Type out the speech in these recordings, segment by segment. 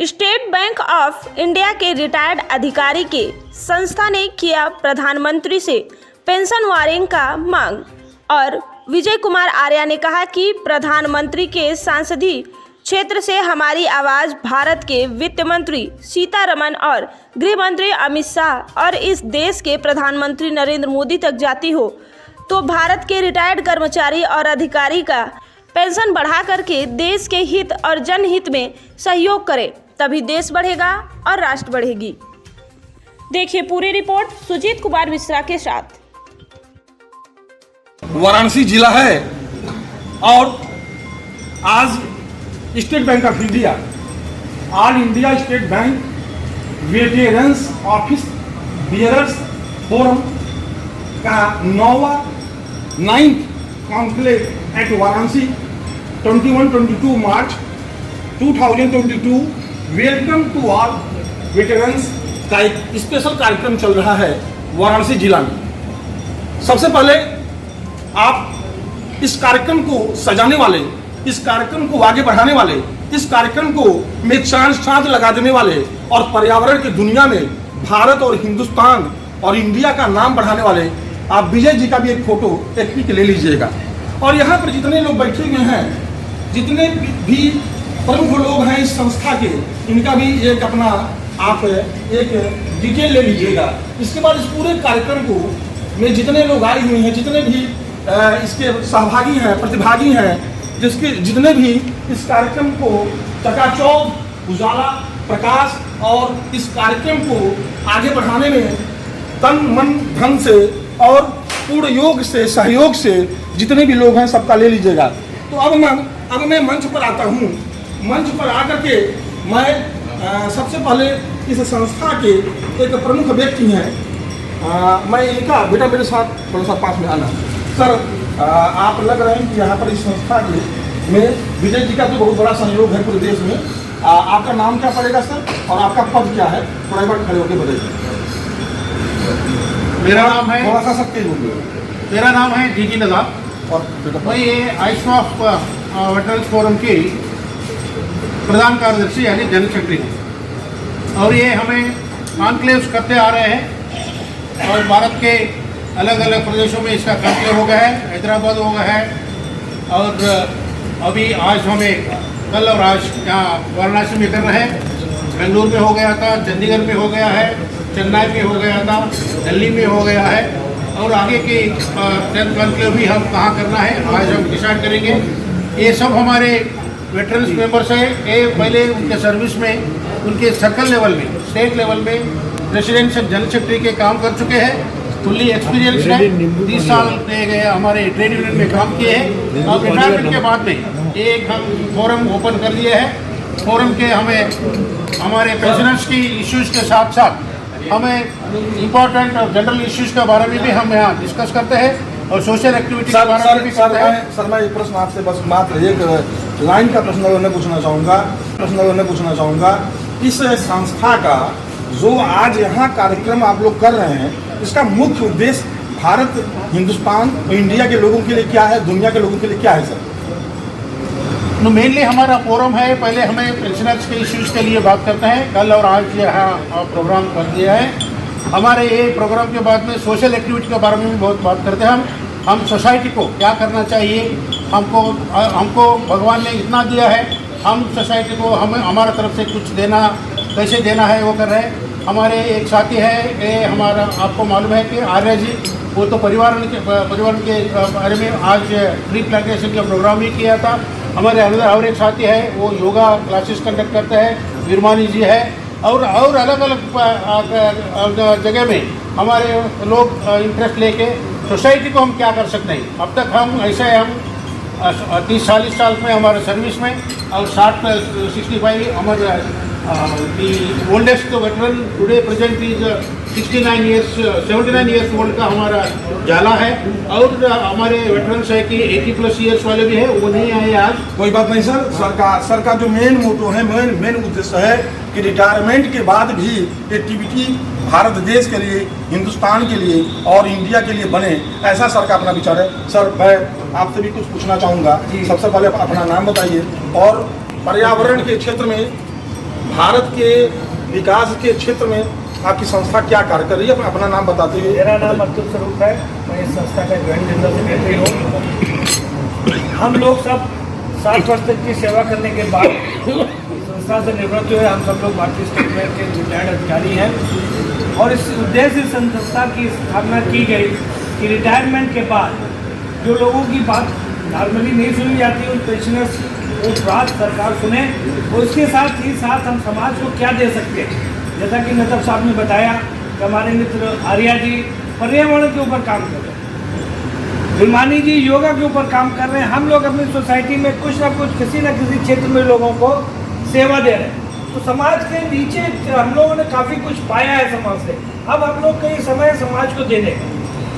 State bank of India के retired अधिकारी के संस्था ने किया प्रधानमंत्री से पेंशन वायरिंग का मांग। और विजय कुमार आर्या ने कहा कि प्रधानमंत्री के सांसदीय क्षेत्र से हमारी आवाज़ भारत के वित्त मंत्री सीतारमण और गृह मंत्री अमित शाह और इस देश के प्रधानमंत्री नरेंद्र मोदी तक जाती हो तो भारत के रिटायर्ड कर्मचारी और अधिकारी का पेंशन बढ़ा करके देश के हित और जनहित में सहयोग करें, तभी देश बढ़ेगा और राष्ट्र बढ़ेगी। देखिए पूरी रिपोर्ट सुजीत कुमार मिश्रा के साथ। वाराणसी जिला है और आज state bank of India, all India state bank veterans office bearers forum का 9th conclave at Varanasi 21-22 March 2022 welcome to all veterans का एक स्पेशल कार्यक्रम चल रहा है वाराणसी जिला में। सबसे पहले आप इस कार्यक्रम को सजाने वाले, इस कार्यक्रम को आगे बढ़ाने वाले, इस कार्यक्रम को में चांद लगा देने वाले और पर्यावरण की दुनिया में भारत और हिंदुस्तान और इंडिया का नाम बढ़ाने वाले आप विजय जी का भी एक फोटो एक पिक ले लीजिएगा। और यहाँ पर जितने लोग बैठे हुए हैं, जितने भी प्रमुख लोग हैं इस संस्था के, इनका भी एक अपना आप एक डिटेल ले लीजिएगा। इसके बाद इस पूरे कार्यक्रम को में जितने लोग आए हुए हैं, जितने भी इसके सहभागी हैं, प्रतिभागी हैं, जितने भी इस कार्यक्रम को चकाचौंध उजाला प्रकाश और इस कार्यक्रम को आगे बढ़ाने में तन मन धन से और पूर्ण योग से सहयोग से जितने भी लोग हैं सबका ले लीजिएगा। तो अब मैं मंच पर आता हूँ। मंच पर आकर के मैं सबसे पहले इस संस्था के एक प्रमुख व्यक्ति हैं, मैं इनका बेटा मेरे साथ थोड़ा सा पास में आना। सर, आप लग रहे हैं कि यहाँ पर इस संस्था के में विजय जी का तो बहुत बड़ा सहयोग है पूरे देश में। आपका नाम क्या पड़ेगा सर और आपका पद क्या है? थोड़ा बार खड़े होकर बताइए। मेरा नाम है, थोड़ा सा सबके मेरा नाम है डीजी नदाब और मैं ये आइसॉफ वेटरन्स फोरम की प्रधान कार्यदर्शी यानी जनरल सेक्रेटरी हूँ। और ये हमें कॉन्क्लेव्स करते आ रहे हैं और भारत के अलग अलग प्रदेशों में इसका कॉन्क्लेव हो गया है, हैदराबाद हो गया है और अभी आज हमें कल और आज यहाँ वाराणसी में कर रहे हैं। बेंगलुरु में हो गया था, चंडीगढ़ में हो गया है, चेन्नई में हो गया था, दिल्ली में हो गया है और आगे के 10th कॉन्क्लेव भी हम कहाँ करना है आज हम डिसाइड करेंगे। ये सब हमारे वेटरन्स मेंबर्स हैं। ये पहले उनके सर्विस में उनके सर्कल लेवल में, स्टेट लेवल में प्रेसिडेंट से जनरल सेक्रेटरी के काम कर चुके हैं, फुल्ली एक्सपीरियंस है। 30 साल गए हमारे ट्रेड यूनियन में काम किए हैं। अब रिटायरमेंट के बाद में एक हम फोरम ओपन कर दिए हैं। फोरम के हमें हमारे पेंशनर्स की इश्यूज़ के साथ साथ हमें इम्पोर्टेंट और जनरल इश्यूज़ के बारे में भी हम यहाँ डिस्कस करते हैं और सोशल एक्टिविटी के बारे में भी करते हैं। सर, मैं एक प्रश्न आपसे बस मात्र एक लाइन का प्रश्न पूछना चाहूँगा। इस संस्था का जो आज यहाँ कार्यक्रम आप लोग कर रहे हैं, इसका मुख्य उद्देश्य भारत, हिंदुस्तान और इंडिया के लोगों के लिए क्या है, दुनिया के लोगों के लिए क्या है सर? मेनली हमारा फोरम है, पहले हमें पेंशनर्स के इश्यूज़ के लिए बात करते हैं। कल और आज यहाँ प्रोग्राम कर दिया है। हमारे ये प्रोग्राम के बाद में सोशल एक्टिविटी के बारे में भी बहुत बात करते हैं। हम सोसाइटी को क्या करना चाहिए, हमको भगवान ने इतना दिया है, हम सोसाइटी को हमें हमारा तरफ से कुछ देना, कैसे देना है वो कर रहे हैं। हमारे एक साथी है, ये हमारा आपको मालूम है कि आर्या जी, वो तो परिवार के बारे में आज ट्री प्लांटेशन का प्रोग्राम भी किया था। हमारे अंदर और एक साथी है, वो योगा क्लासेस कंडक्ट करते हैं, वीरमानी जी है और अलग अलग जगह में हमारे लोग इंटरेस्ट लेके सोसाइटी को हम क्या कर सकते हैं। अब तक हम ऐसे हम 30-40 साल में हमारे सर्विस में और 65 हमारे oldest veteran today present is 79 years old का हमारा जाला है और हमारे वेटरन्स है कि 80+ ईयर्स वाले भी है, वो नहीं आए आज। कोई बात नहीं सर, सर का जो मेन मोटो है, मेन उद्देश्य है कि रिटायरमेंट के बाद भी एक्टिविटी भारत देश के लिए, हिंदुस्तान के लिए और इंडिया के लिए बने, ऐसा सर का अपना विचार है। सर, मैं आपसे भी कुछ पूछना चाहूँगा। सबसे पहले अपना नाम बताइए और पर्यावरण के क्षेत्र में भारत के विकास के क्षेत्र में आपकी संस्था क्या कार्य कर रही है, अपना नाम बताते हुए। मेरा नाम अब्दुल स्वरूप है, मैं इस संस्था का ज्वाइंट जनरल सेक्रेटरी हूँ। हम लोग सब 60 वर्ष तक की सेवा करने के बाद संस्था से निवृत्त हुए। हम सब लोग भारतीय स्टेट बैंक के रिटायर्ड अधिकारी हैं और इस उद्देश्य से संस्था की स्थापना की गई कि रिटायरमेंट के बाद जो लोगों की बात नॉर्मली नहीं सुनी जाती उन पेंशनर्स वो बात सरकार सुने, और उसके साथ ही साथ हम समाज को क्या दे सकते हैं। जैसा कि नदब साहब ने बताया कि हमारे मित्र आर्या जी पर्यावरण के ऊपर काम कर रहे हैं, भिमानी जी योगा के ऊपर काम कर रहे हैं। हम लोग अपनी सोसाइटी में कुछ ना कुछ किसी न किसी क्षेत्र में लोगों को सेवा दे रहे हैं। तो समाज के नीचे हम लोगों ने काफ़ी कुछ पाया है समाज से। अब हम लोग कई समय समाज को देने का,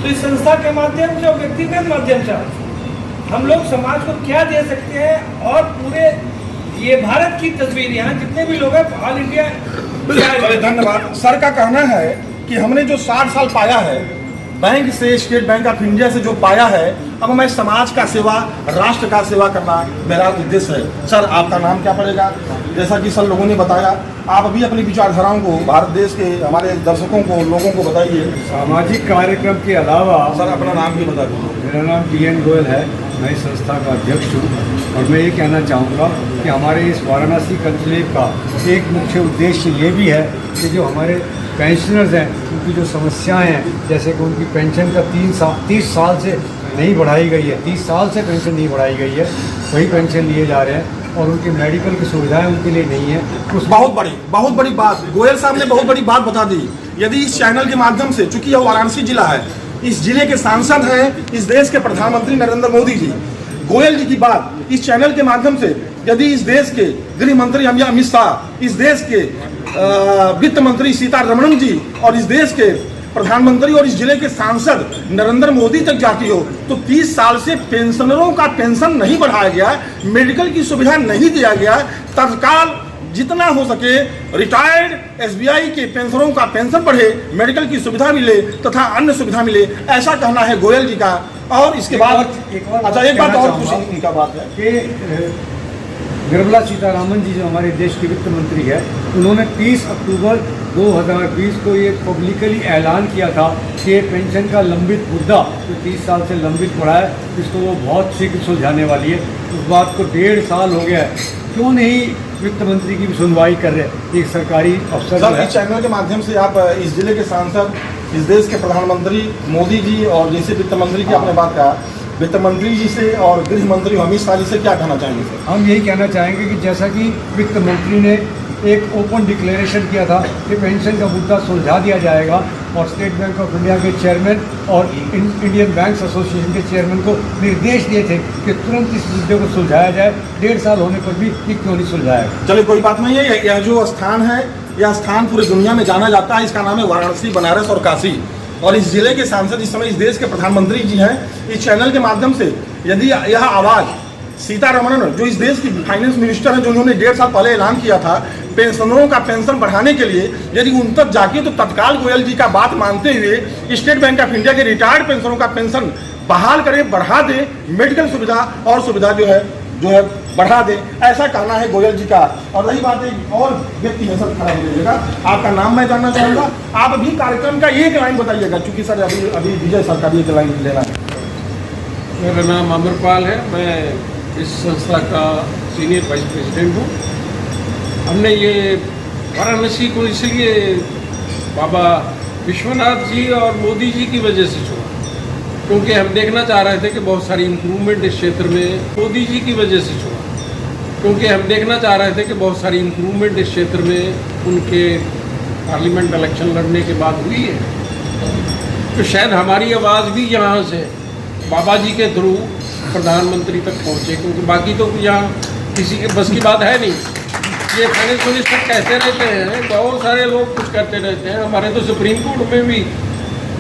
तो इस संस्था के माध्यम से और व्यक्तिगत माध्यम से हम लोग समाज को क्या दे सकते हैं, और पूरे ये भारत की तस्वीर यहाँ जितने भी लोग हैं ऑल इंडिया। धन्यवाद। सर का कहना है कि हमने जो 60 साल पाया है बैंक से, स्टेट बैंक ऑफ इंडिया से जो पाया है, अब मैं समाज का सेवा, राष्ट्र का सेवा करना मेरा उद्देश्य है। सर आपका नाम क्या पड़ेगा? जैसा कि सर लोगों ने बताया, आप अभी अपनी विचारधाराओं को भारत देश के हमारे दर्शकों को, लोगों को बताइए। सामाजिक कार्यक्रम के अलावा सर अपना नाम भी बता दीजिए। मेरा नाम DN गोयल है, मैं इस संस्था का अध्यक्ष हूँ और मैं ये कहना चाहूँगा कि हमारे इस वाराणसी कॉन्क्लेव का एक मुख्य उद्देश्य ये भी है कि जो हमारे पेंशनर्स हैं उनकी जो समस्याएं हैं, जैसे कि उनकी पेंशन का 30 साल से नहीं बढ़ाई गई है, 30 साल से पेंशन नहीं बढ़ाई गई है, वही पेंशन लिए जा रहे हैं, और उनकी मेडिकल की सुविधाएं उनके लिए नहीं है। उस बहुत बड़ी बात गोयल साहब ने बहुत बड़ी बात बता दी। यदि इस चैनल के माध्यम से, चूंकि यह वाराणसी जिला है, इस जिले के सांसद हैं इस देश के प्रधानमंत्री नरेंद्र मोदी जी, गोयल जी की बात इस चैनल के माध्यम से यदि इस देश के गृह मंत्री अमित शाह, इस देश के वित्त मंत्री सीतारमण जी और इस देश के प्रधानमंत्री और इस जिले के सांसद नरेंद्र मोदी तक जाती हो, तो 30 साल से पेंशनरों का पेंशन नहीं बढ़ाया गया, मेडिकल की सुविधा नहीं दिया गया। तत्काल जितना हो सके रिटायर्ड SBI के पेंशनरों का पेंशन बढ़े, मेडिकल की सुविधा मिले तथा अन्य सुविधा मिले, ऐसा कहना है गोयल जी का। और इसके बाद अच्छा एक बात और पूछने का बात है कि निर्मला सीतारामन जी जो हमारे देश के वित्त मंत्री है, उन्होंने 30 अक्टूबर 2020 को ये पब्लिकली ऐलान किया था कि ये पेंशन का लंबित मुद्दा जो 30 साल से लंबित पड़ा है, इसको वो बहुत शीघ्र सुलझाने वाली है। उस बात को 1.5 साल हो गया है, क्यों नहीं वित्त मंत्री की सुनवाई कर रहे एक सरकारी अफसर? सर इस चैनल के माध्यम से आप इस जिले के सांसद, इस देश के प्रधानमंत्री मोदी जी और जैसे वित्त मंत्री की आपने बात कहा, वित्त मंत्री जी से और गृह मंत्री अमित शाह जी से क्या कहना चाहेंगे सर? हम यही कहना चाहेंगे कि जैसा कि वित्त मंत्री ने एक ओपन डिक्लेरेशन किया था कि पेंशन का मुद्दा सुलझा दिया जाएगा, और स्टेट बैंक ऑफ इंडिया के चेयरमैन और इंडियन बैंक्स एसोसिएशन के चेयरमैन को निर्देश दिए थे कि तुरंत इस मुद्दे को सुलझाया जाए। 1.5 साल होने पर भी ये क्यों नहीं सुलझाया? चलिए कोई बात नहीं है। यह जो स्थान है, यह स्थान पूरी दुनिया में जाना जाता है। इसका नाम है वाराणसी, बनारस और काशी। और इस जिले के सांसद इस समय इस देश के प्रधानमंत्री जी हैं। इस चैनल के माध्यम से यदि यह आवाज़ सीतारमण जो इस देश की फाइनेंस मिनिस्टर हैं, जो उन्होंने 1.5 साल पहले ऐलान किया था पेंशनरों का पेंशन बढ़ाने के लिए, यदि उन तक जाके तो तत्काल गोयल जी का बात मानते हुए स्टेट बैंक ऑफ इंडिया के रिटायर्ड पेंशनरों का पेंशन बहाल करें, बढ़ा दें, मेडिकल सुविधा और सुविधा जो है बढ़ा दें, ऐसा कहना है गोयल जी का। और रही बात एक और व्यक्ति है सर, खड़ा हो जाइएगा, आपका नाम मैं जानना चाहूँगा। आप अभी कार्यक्रम का एक लाइन बताइएगा, चूँकि सर अभी विजय सर का भी एक लाइन लेना है। मेरा नाम अमरपाल है, मैं इस संस्था का सीनियर वाइस प्रेसिडेंट हूँ। हमने ये वाराणसी को इसलिए बाबा विश्वनाथ जी और मोदी जी की वजह से चुना, क्योंकि हम देखना चाह रहे थे कि बहुत सारी इम्प्रूवमेंट इस क्षेत्र में मोदी जी की वजह से चुना, क्योंकि हम देखना चाह रहे थे कि बहुत सारी इम्प्रूवमेंट इस क्षेत्र में उनके पार्लियामेंट इलेक्शन लड़ने के बाद हुई है। तो शायद हमारी आवाज़ भी यहाँ से बाबा जी के थ्रू प्रधानमंत्री तक पहुँचे, क्योंकि बाकी तो यहाँ किसी के बस की बात है नहीं। ये फाइनेंस मिनिस्टर कहते रहते हैं, बहुत सारे लोग कुछ करते रहते हैं। हमारे तो सुप्रीम कोर्ट में भी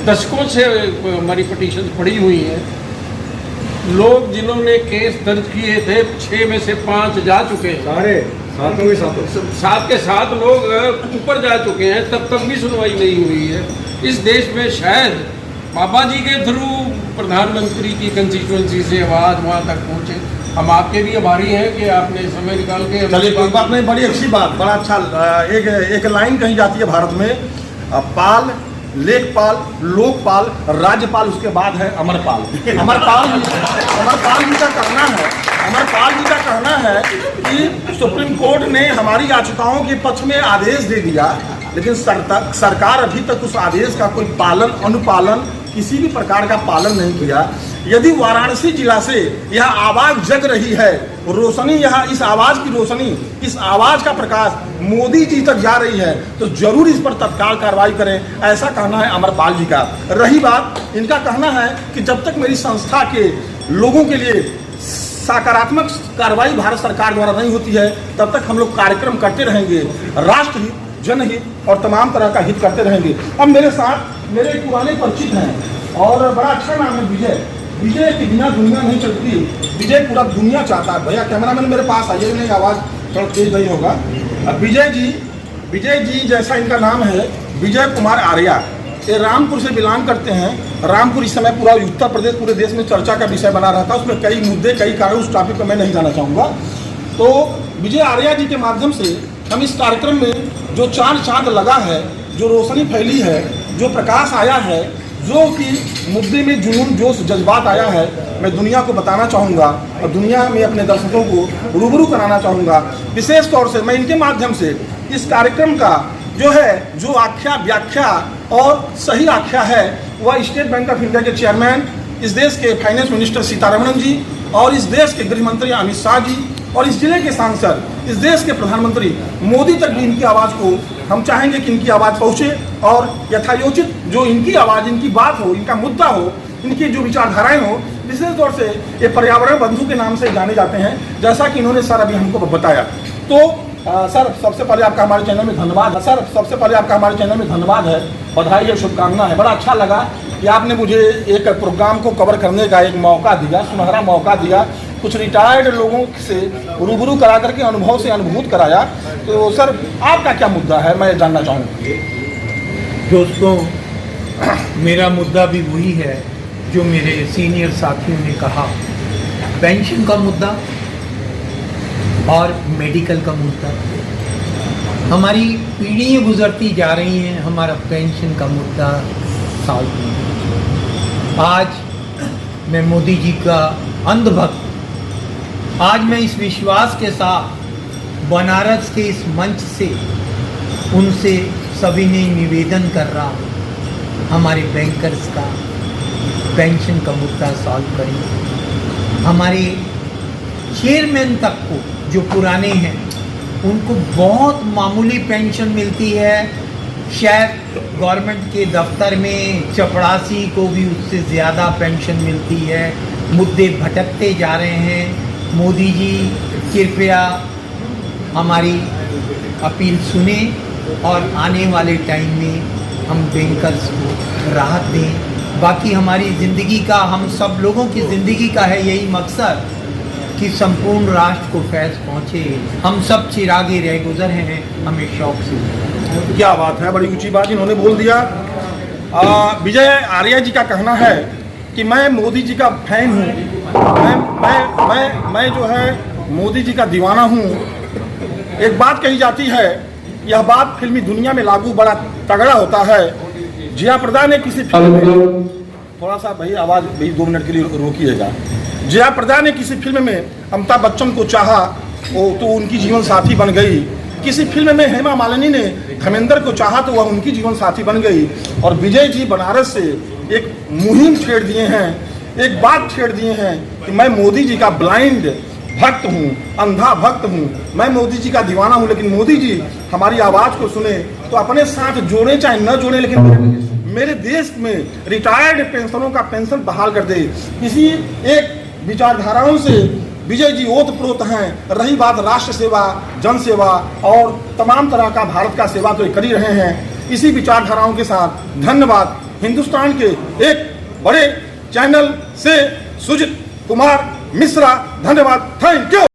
दशकों से हमारी पटिशन पड़ी हुई हैं। लोग जिन्होंने केस दर्ज किए थे 6 में से 5 जा चुके हैं, सारे सातों के सातों 7 के 7 लोग ऊपर जा चुके हैं, तब तक भी सुनवाई नहीं हुई है। इस देश में शायद बाबा जी के थ्रू प्रधानमंत्री की कंस्टिट्यूएंसी से आवाज़ वहाँ तक पहुँचे, हम आपके भी आभारी हैं कि आपने समय निकाल के चलिए कोई बात नहीं, बड़ी अच्छी बात, बड़ा अच्छा। एक लाइन कही जाती है भारत में, पाल, लेखपाल, लोकपाल, राज्यपाल, उसके बाद है अमरपाल। अमरपाल जी का कहना है कि सुप्रीम कोर्ट ने हमारी याचिकाओं के पक्ष में आदेश दे दिया, लेकिन सरकार अभी तक उस आदेश का कोई पालन, अनुपालन, किसी भी प्रकार का पालन नहीं किया। यदि वाराणसी जिला से यह आवाज जग रही है, रोशनी, यह इस आवाज की रोशनी, इस आवाज का प्रकाश मोदी जी तक जा रही है, तो जरूर इस पर तत्काल कार्रवाई करें, ऐसा कहना है अमरपाल जी का। रही बात, इनका कहना है कि जब तक मेरी संस्था के लोगों के लिए सकारात्मक कार्रवाई भारत सरकार द्वारा नहीं होती है, तब तक हम लोग कार्यक्रम करते रहेंगे, राष्ट्रहित, जनहित और तमाम तरह का हित करते रहेंगे। अब मेरे साथ मेरे पुराने परिचित हैं और बड़ा अच्छा नाम है विजय। विजय के बिना दुनिया नहीं चलती, विजय पूरा दुनिया चाहता है। भैया कैमरामैन मेरे पास आइए, नहीं आवाज़ थोड़ा तेज नहीं होगा। अब विजय जी जैसा इनका नाम है, विजय कुमार आर्या, ये रामपुर से बिलोंग करते हैं। रामपुर इस समय पूरा उत्तर प्रदेश, पूरे देश में चर्चा का विषय बना रहता है, उसमें कई मुद्दे, कई कारण, उस टॉपिक पर मैं नहीं जाना चाहूँगा। तो विजय आर्या जी के माध्यम से हम इस कार्यक्रम में जो चांद लगा है, जो रोशनी फैली है, जो प्रकाश आया है, जो कि मुद्दे में जुनून, जोश, जज्बात आया है, मैं दुनिया को बताना चाहूँगा और दुनिया में अपने दर्शकों को रूबरू कराना चाहूँगा। विशेष तौर से मैं इनके माध्यम से इस कार्यक्रम का जो आख्या, व्याख्या और सही आख्या है, वह स्टेट बैंक ऑफ इंडिया के चेयरमैन, इस देश के फाइनेंस मिनिस्टर सीतारमण जी और इस देश के गृह मंत्री अमित शाह जी और इस जिले के सांसद, इस देश के प्रधानमंत्री मोदी तक भी इनकी आवाज़ को हम चाहेंगे कि इनकी आवाज़ पहुँचे और यथायोचित जो इनकी आवाज़, इनकी बात हो, इनका मुद्दा हो, इनकी जो विचारधाराएं हो, विशेष तौर से ये पर्यावरण बंधु के नाम से जाने जाते हैं, जैसा कि इन्होंने सर अभी हमको बताया। तो सर सबसे पहले आपका हमारे चैनल में धन्यवाद है, बधाई और शुभकामना है। बड़ा अच्छा लगा कि आपने मुझे एक प्रोग्राम को कवर करने का एक मौका दिया, सुनहरा मौका दिया, कुछ रिटायर्ड लोगों से रूबरू करा करके अनुभव से अनुभूत कराया। तो सर आपका क्या मुद्दा है, मैं जानना चाहूँगा। दोस्तों, मेरा मुद्दा भी वही है जो मेरे सीनियर साथियों ने कहा, पेंशन का मुद्दा और मेडिकल का मुद्दा। हमारी पीढ़ियाँ गुजरती जा रही हैं, हमारा पेंशन का मुद्दा सॉल्व नहीं। आज मैं मोदी जी का अंधभक्त, आज मैं इस विश्वास के साथ बनारस के इस मंच से उनसे सविनय निवेदन कर रहा हूँ, हमारे बैंकर्स का पेंशन का मुद्दा सॉल्व करें। हमारे चेयरमैन तक को जो पुराने हैं, उनको बहुत मामूली पेंशन मिलती है, शायद गवर्नमेंट के दफ्तर में चपरासी को भी उससे ज़्यादा पेंशन मिलती है। मुद्दे भटकते जा रहे हैं। मोदी जी कृपया हमारी अपील सुने और आने वाले टाइम में हम बैंकर्स को राहत दें। बाकी हमारी ज़िंदगी का, हम सब लोगों की ज़िंदगी का है यही मकसद कि संपूर्ण राष्ट्र को फैज़ पहुँचे। हम सब चिरागे रह गुजर हैं, हमें शौक से। क्या बात है, बड़ी ऊंची बात इन्होंने बोल दिया। विजय आर्या जी का कहना है कि मैं मोदी जी का फैन हूँ, मैं जो है मोदी जी का दीवाना हूँ। एक बात कही जाती है, यह बात फिल्मी दुनिया में लागू बड़ा तगड़ा होता है। जया प्रदा ने किसी फिल्म में, थोड़ा सा भाई आवाज़ भाई 2 मिनट के लिए रोकिएगा। जया प्रदा ने किसी फिल्म में अमिताभ बच्चन को चाहा, वो तो उनकी जीवन साथी बन गई। किसी फिल्म में हेमा मालिनी ने धर्मेंद्र को चाहा तो वह उनकी जीवन साथी बन गई। और विजय जी बनारस से एक मुहिम छेड़ दिए हैं, एक बात छेड़ दिए हैं कि मैं मोदी जी का ब्लाइंड भक्त हूँ, अंधा भक्त हूँ, मैं मोदी जी का दीवाना हूँ। लेकिन मोदी जी हमारी आवाज़ को सुने तो अपने साथ जोड़े चाहे न जोड़े, लेकिन मेरे देश में रिटायर्ड पेंशनरों का पेंशन बहाल कर दे। इसी एक विचारधाराओं से विजय जी ओतप्रोत हैं। रही बात राष्ट्र सेवा, जन सेवा और तमाम तरह का भारत का सेवा तो कर ही रहे हैं। इसी विचारधाराओं के साथ धन्यवाद। हिंदुस्तान के एक बड़े चैनल से सुजीत कुमार मिश्रा, धन्यवाद, थैंक यू।